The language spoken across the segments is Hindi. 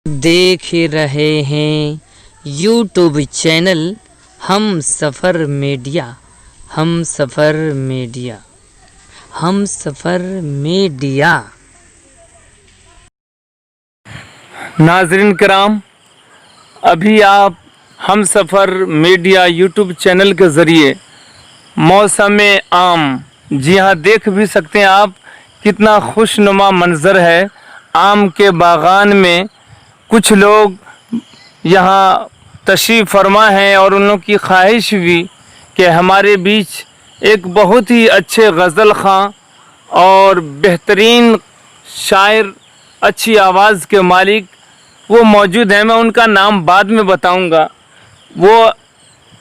देख रहे हैं यूट्यूब चैनल हम सफ़र मीडिया। हम सफ़र मीडिया। हम सफ़र मीडिया। नाज़रीन किराम, अभी आप हम सफ़र मीडिया यूट्यूब चैनल के ज़रिए मौसम आम, जी हाँ, देख भी सकते हैं आप कितना खुशनुमा मंज़र है आम के बागान में। कुछ लोग यहाँ तशरीफ़ फरमा हैं और उन लोगों की ख्वाहिश भी कि हमारे बीच एक बहुत ही अच्छे गज़ल ख़ां और बेहतरीन शायर, अच्छी आवाज़ के मालिक वो मौजूद हैं। मैं उनका नाम बाद में बताऊंगा। वो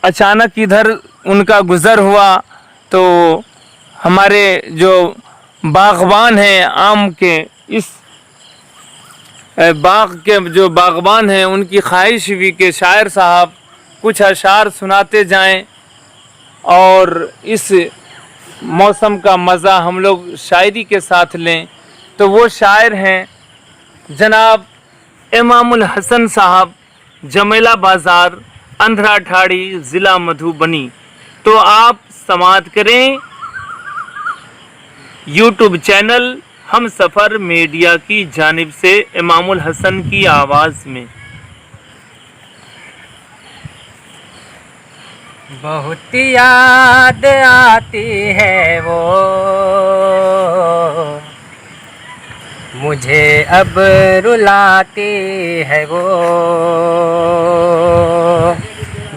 अचानक इधर उनका गुज़र हुआ तो हमारे जो बाग़बान हैं आम के, इस बाग के जो बाग़बान हैं, उनकी ख्वाहिश भी कि शायर साहब कुछ अशार सुनाते जाएं और इस मौसम का मज़ा हम लोग शायरी के साथ लें। तो वो शायर हैं जनाब इमामुल हसन साहब, जमेला बाज़ार, अंधरा ठाड़ी, ज़िला मधुबनी। तो आप समाअत करें यूट्यूब चैनल हम सफ़र मीडिया की जानिब से इमामुल हसन की आवाज़ में। बहुत याद आती है वो मुझे, अब रुलाती है वो।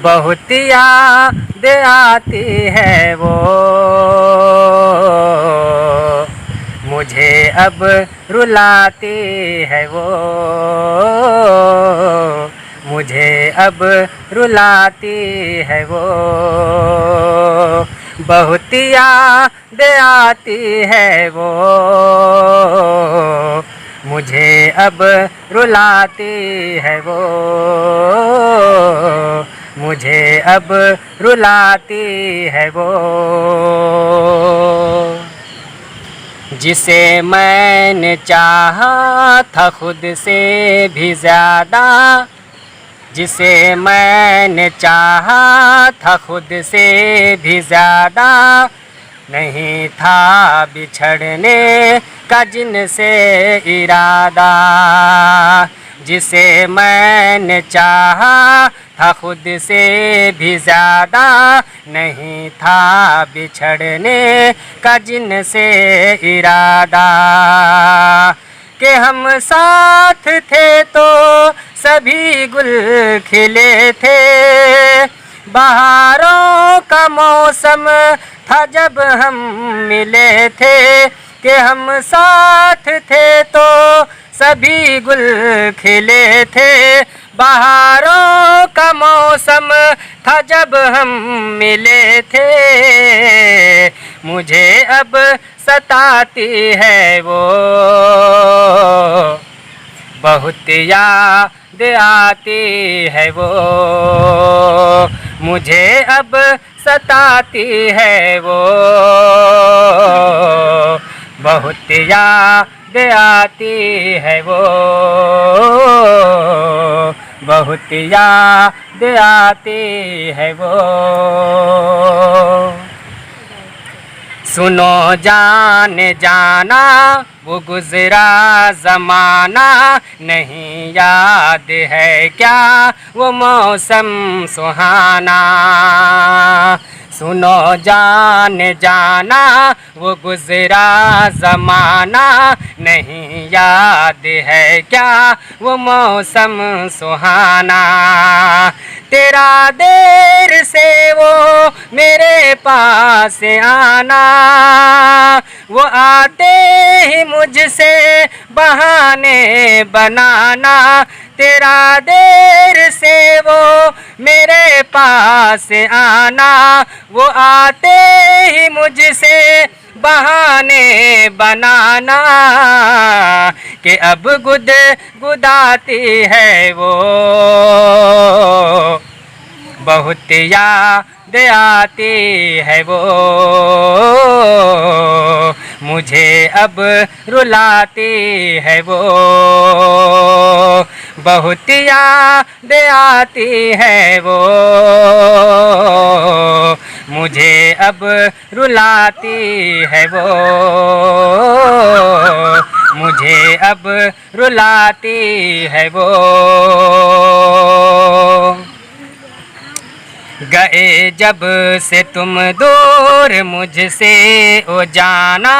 बहुत याद आती है वो मुझे, अब रुलाती है वो मुझे, अब रुलाती है वो। बहुत याद आती है वो मुझे, अब रुलाती है वो मुझे, अब रुलाती है वो। जिसे मैंने चाहा था खुद से भी ज़्यादा, जिसे मैंने चाहा था खुद से भी ज़्यादा, नहीं था बिछड़ने का जिनसे इरादा। जिसे मैंने चाहा था खुद से भी ज़्यादा, नहीं था बिछड़ने का जिनसे इरादा। कि हम साथ थे तो सभी गुल खिले थे, बहारों का मौसम था जब हम मिले थे। कि हम साथ थे तो सभी गुल खिले थे, बहारों का मौसम था जब हम मिले थे। मुझे अब सताती है वो, बहुत याद आती है वो। मुझे अब सताती है वो, बहुत याद आती है वो, बहुत याद आती है वो। सुनो जान जाना वो गुज़रा ज़माना, नहीं याद है क्या वो मौसम सुहाना। सुनो जान जाना वो गुज़रा ज़माना, नहीं याद है क्या वो मौसम सुहाना। तेरा देर से वो मेरे पास आना, वो आते ही मुझसे बहाने बनाना। तेरा देर से वो मेरे पास आना, वो आते ही मुझसे बहाने बनाना। कि अब गुदाती है वो, बहुत याद आती है वो मुझे अब रुलाती है वो, बहुत याद आती है वो, मुझे अब रुलाती है वो, मुझे अब रुलाती है वो। गए जब से तुम दूर मुझसे ओ जाना,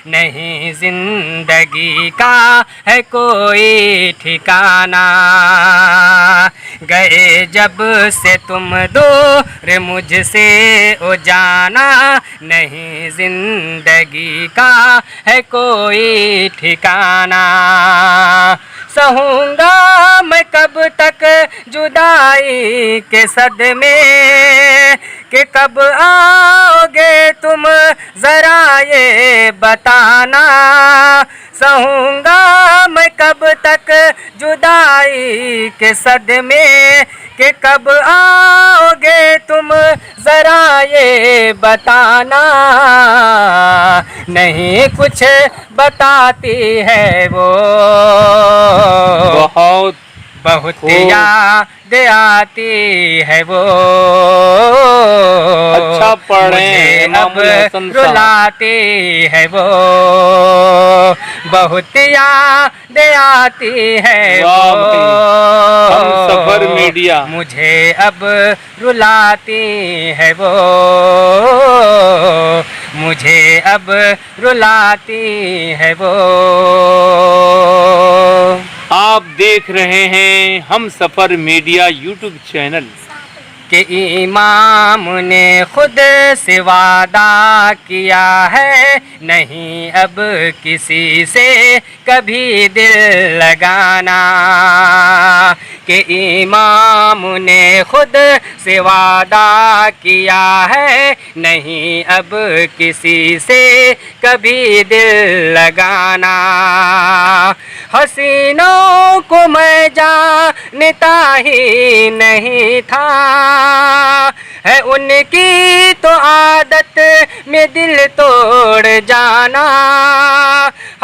नहीं जिंदगी का है कोई ठिकाना। गए जब से तुम दूर मुझसे ओ जाना, नहीं जिंदगी का है कोई ठिकाना। सहूँगा मैं कब तक जुदाई के सदमे, कि कब आओगे तुम ज़रा ये बताना। सहूँगा मैं कब तक जुदाई के सदमे, कि कब आओगे तुम ज़रा ये बताना। नहीं कुछ बताती है वो, बहुत याद आती है वो, अच्छा पढ़े अब रुलाती है वो, बहुत याद आती है वो, हमसफर मीडिया मुझे अब रुलाती है वो, मुझे अब रुलाती है वो। आप देख रहे हैं हमसफर मीडिया यूट्यूब चैनल। कि इमाम ने खुद से वादा किया है, नहीं अब किसी से कभी दिल लगाना। कि इमाम ने खुद से वादा किया है, नहीं अब किसी से कभी दिल लगाना। हसीनों को मैं जानता ही नहीं था, है उनकी तो आदत में दिल तोड़ जाना।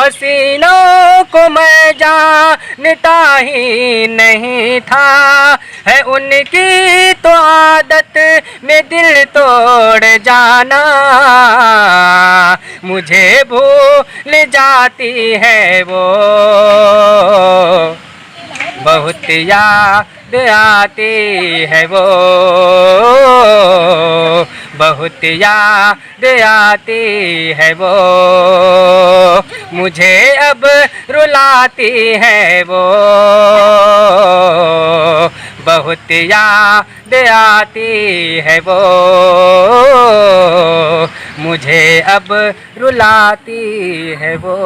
हसीनों को मैं जानता ही नहीं था, है उनकी तो आदत में दिल तोड़ जाना। मुझे भूल जाती है वो, बहुत याद आती है वो, बहुत याद आती है वो, मुझे अब रुलाती है वो, बहुत याद आती है वो, मुझे अब रुलाती है वो।